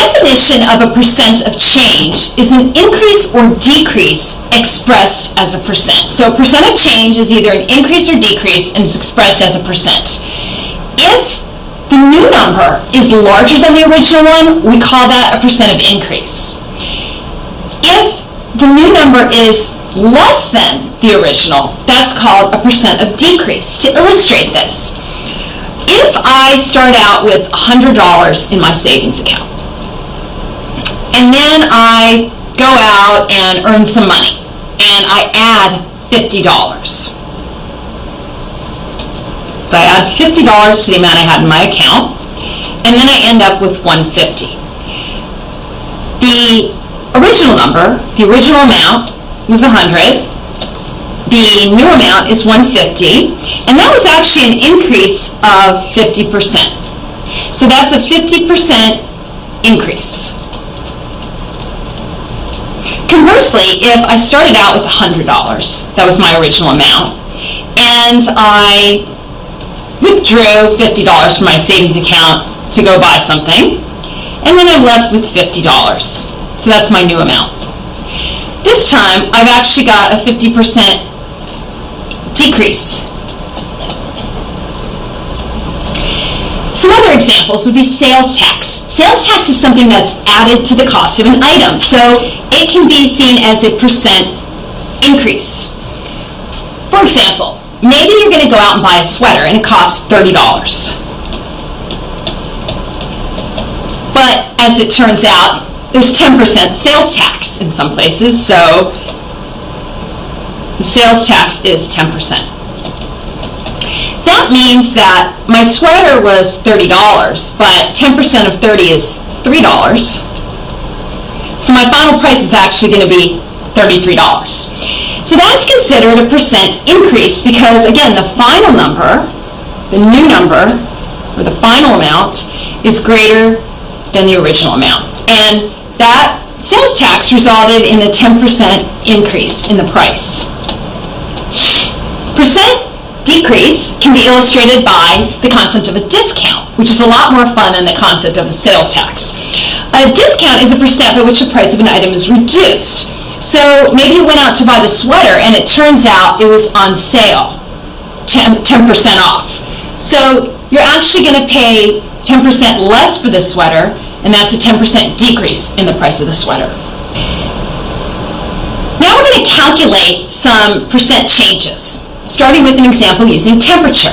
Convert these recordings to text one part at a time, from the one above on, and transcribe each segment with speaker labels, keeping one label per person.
Speaker 1: definition of a percent of change is an increase or decrease expressed as a percent. So a percent of change is either an increase or decrease and is expressed as a percent. If the new number is larger than the original one, we call that a percent of increase. If the new number is less than the original, that's called a percent of decrease. To illustrate this, if I start out with $100 in my savings account, and then I go out and earn some money, and I add $50. So I add $50 to the amount I had in my account, and then I end up with $150. The original number, the original amount was $100. The new amount is $150, and that was actually an increase of 50%. So that's a 50% increase. Conversely, if I started out with $100, that was my original amount, and I withdrew $50 from my savings account to go buy something, and then I'm left with $50. So that's my new amount. This time, I've actually got a 50% decrease. Some other examples would be sales tax. Sales tax is something that's added to the cost of an item, so it can be seen as a percent increase. For example, maybe you're going to go out and buy a sweater and it costs $30. But as it turns out, there's 10% sales tax in some places, so the sales tax is 10%. That means that my sweater was $30, but 10% of 30 is $3. So my final price is actually going to be $33. So that's considered a percent increase because, again, the final number, the new number, or the final amount, is greater than the original amount. And that sales tax resulted in a 10% increase in the price. Percent decrease can be illustrated by the concept of a discount, which is a lot more fun than the concept of a sales tax. A discount is a percent by which the price of an item is reduced. So maybe you went out to buy the sweater and it turns out it was on sale, 10% off. So you're actually going to pay 10% less for the sweater, and that's a 10% decrease in the price of the sweater. Now we're going to calculate some percent changes, starting with an example using temperature.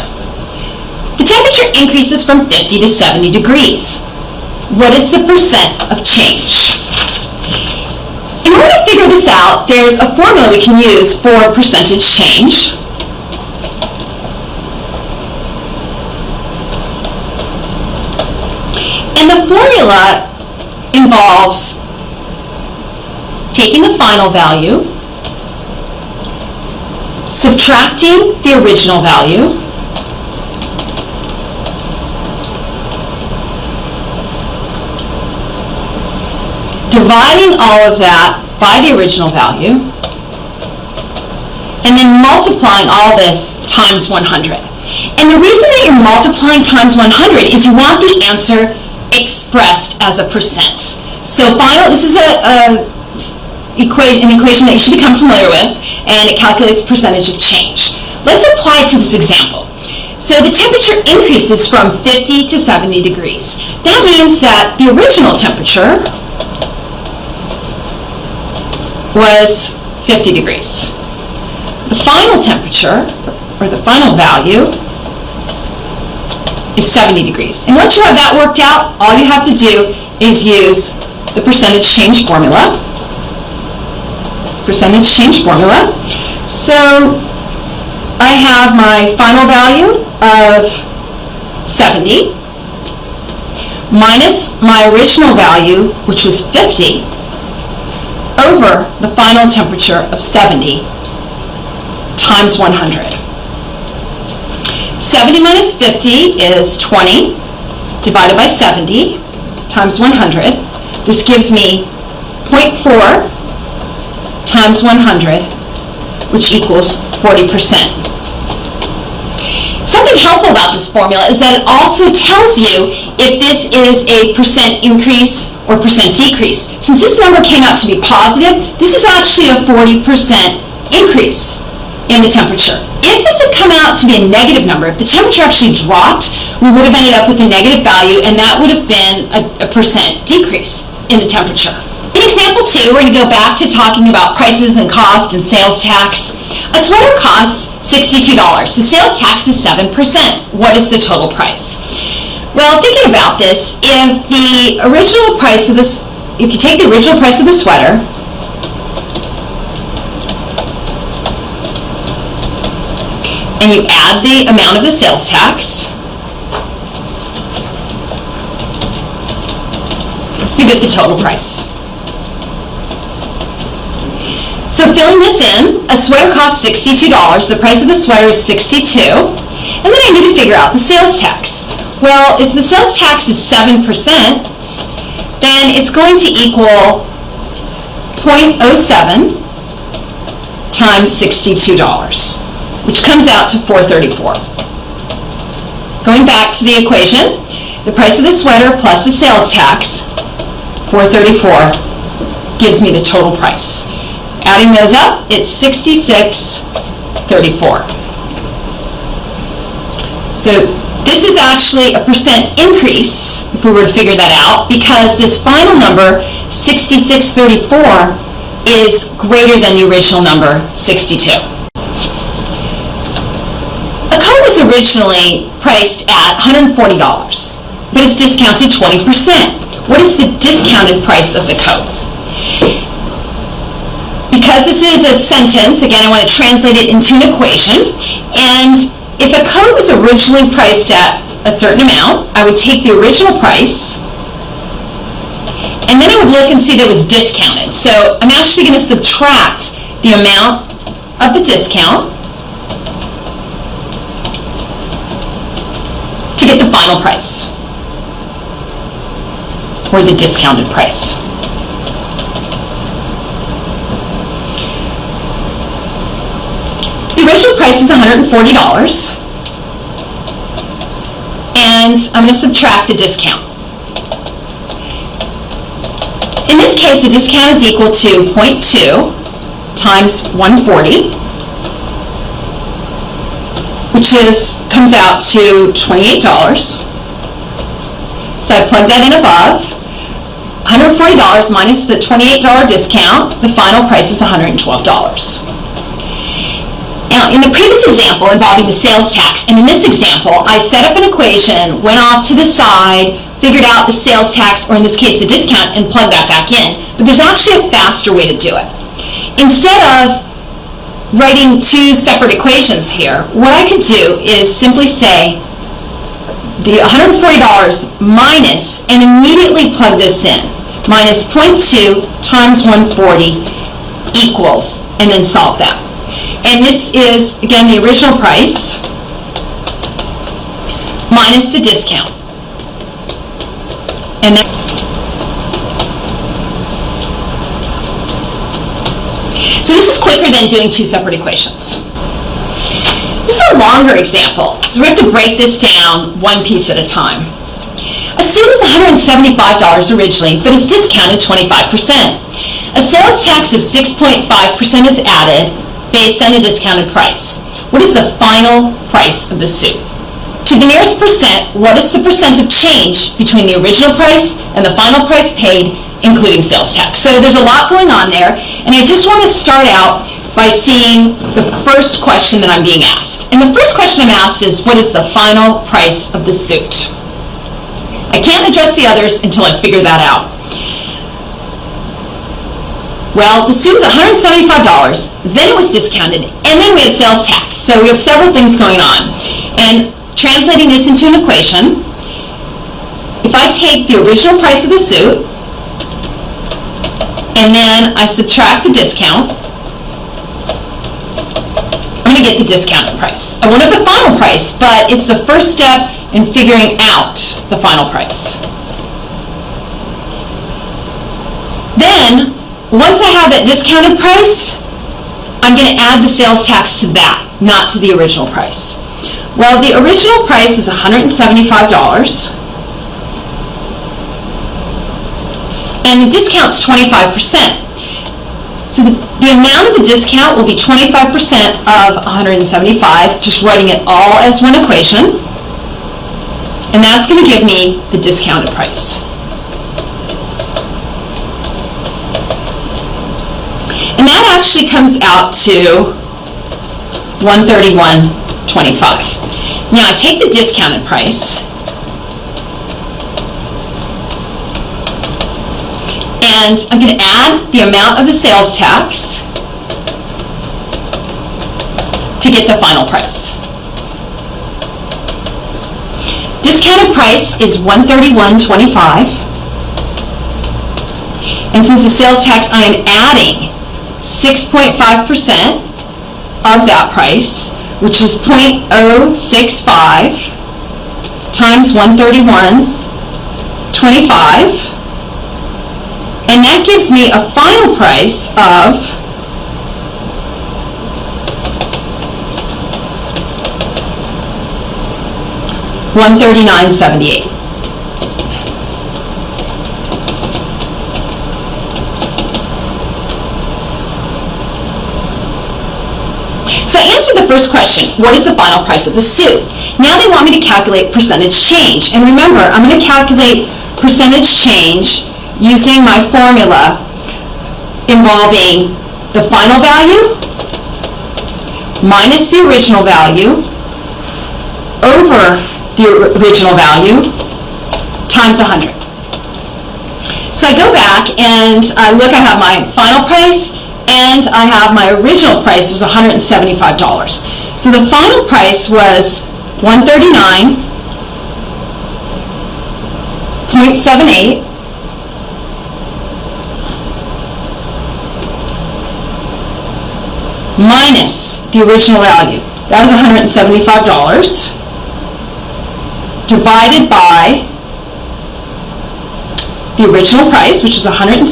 Speaker 1: The temperature increases from 50 to 70 degrees. What is the percent of change? In order to figure this out, there's a formula we can use for percentage change. And the formula involves taking the final value, subtracting the original value, dividing all of that by the original value, and then multiplying all this times 100. And the reason that you're multiplying times 100 is you want the answer expressed as a percent. So this is an equation that you should become familiar with, and it calculates percentage of change. Let's apply it to this example. So the temperature increases from 50 to 70 degrees. That means that the original temperature was 50 degrees. The final temperature, or the final value, is 70 degrees. And once you have that worked out, all you have to do is use the percentage change formula. Percentage change formula. So I have my final value of 70 minus my original value, which was 50, over the final temperature of 70 times 100. 70 minus 50 is 20 divided by 70 times 100. This gives me 0.4 times 100, which equals 40%. Some thing helpful about this formula is that it also tells you if this is a percent increase or percent decrease. Since this number came out to be positive, this is actually a 40% increase in the temperature. If this had come out to be a negative number, if the temperature actually dropped, we would have ended up with a negative value, and that would have been a percent decrease in the temperature. In example 2, we're going to go back to talking about prices and cost and sales tax. A sweater costs $62. The sales tax is 7%. What is the total price? Well, thinking about this, if you take the original price of the sweater and you add the amount of the sales tax, you get the total price. So filling this in, a sweater costs $62. The price of the sweater is $62. And then I need to figure out the sales tax. Well, if the sales tax is 7%, then it's going to equal 0.07 times $62, which comes out to $4.34. Going back to the equation, the price of the sweater plus the sales tax, $4.34, gives me the total price. Adding those up, it's $66.34. So this is actually a percent increase, if we were to figure that out, because this final number, $66.34, is greater than the original number, 62. A coat was originally priced at $140, but it's discounted 20%. What is the discounted price of the coat? Because this is a sentence, again, I want to translate it into an equation, and if a coat was originally priced at a certain amount, I would take the original price, and then I would look and see that it was discounted. So I'm actually going to subtract the amount of the discount to get the final price, or the discounted price. The original price is $140, and I'm going to subtract the discount. In this case, the discount is equal to 0.2 times 140, which comes out to $28. So I plug that in above. $140 minus the $28 discount, the final price is $112. Now, in the previous example involving the sales tax, and in this example, I set up an equation, went off to the side, figured out the sales tax, or in this case the discount, and plugged that back in. But there's actually a faster way to do it. Instead of writing two separate equations here, what I can do is simply say the $140 minus, and immediately plug this in, minus 0.2 times 140 equals, and then solve that. And this is, again, the original price minus the discount. And then, so this is quicker than doing two separate equations. This is a longer example, so we have to break this down one piece at a time. A suit is $175 originally, but is discounted 25%. A sales tax of 6.5% is added based on the discounted price. What is the final price of the suit? To the nearest percent, what is the percent of change between the original price and the final price paid, including sales tax? So there's a lot going on there, and I just want to start out by seeing the first question that I'm being asked. And the first question I'm asked is, what is the final price of the suit? I can't address the others until I figure that out. Well, the suit was $175, then it was discounted, and then we had sales tax. So we have several things going on. And translating this into an equation, if I take the original price of the suit, and then I subtract the discount, I'm going to get the discounted price. I won't have the final price, but it's the first step in figuring out the final price. Then, once I have that discounted price, I'm going to add the sales tax to that, not to the original price. Well, the original price is $175, and the discount's 25%. So the amount of the discount will be 25% of 175, just writing it all as one equation, and that's going to give me the discounted price. And that actually comes out to $131.25. Now I take the discounted price and I'm going to add the amount of the sales tax to get the final price. Discounted price is $131.25, and since the sales tax, I am adding 6.5% of that price, which is 0.065 times 131.25, and that gives me a final price of $139.78. So I answered the first question, what is the final price of the suit? Now they want me to calculate percentage change. And remember, I'm going to calculate percentage change using my formula involving the final value minus the original value over the original value times 100. So I go back and I look, I have my final price and I have my original price was $175. So the final price was $139.78 minus the original value. That was $175 divided by the original price, which is $175,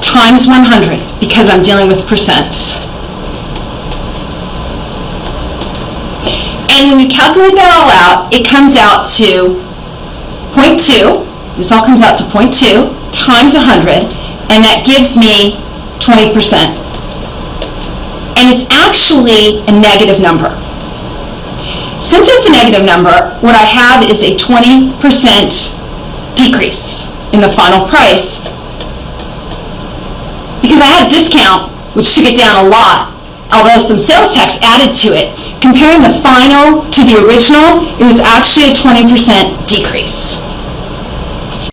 Speaker 1: times 100, because I'm dealing with percents. And when you calculate that all out, it comes out to 0.2. This all comes out to 0.2 times 100, and that gives me 20%. And it's actually a negative number. Since it's a negative number, what I have is a 20% decrease in the final price, because I had a discount, which took it down a lot, although some sales tax added to it. Comparing the final to the original, it was actually a 20% decrease.